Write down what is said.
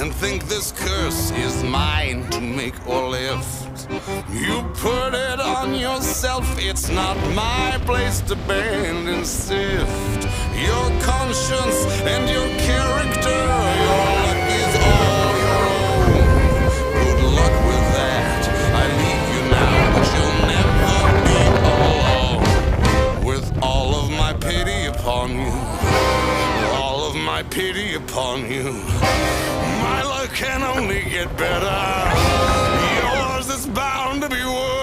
and think this curse is mine to make or lift. You put it on yourself, it's not my place to bend and sift. Your conscience and your character, your luck is all your own. Good luck with that, I leave you now, but you'll never be alone. With all of my pity upon you, all of my pity upon you, my luck can only get better. Yours is bound to be worse.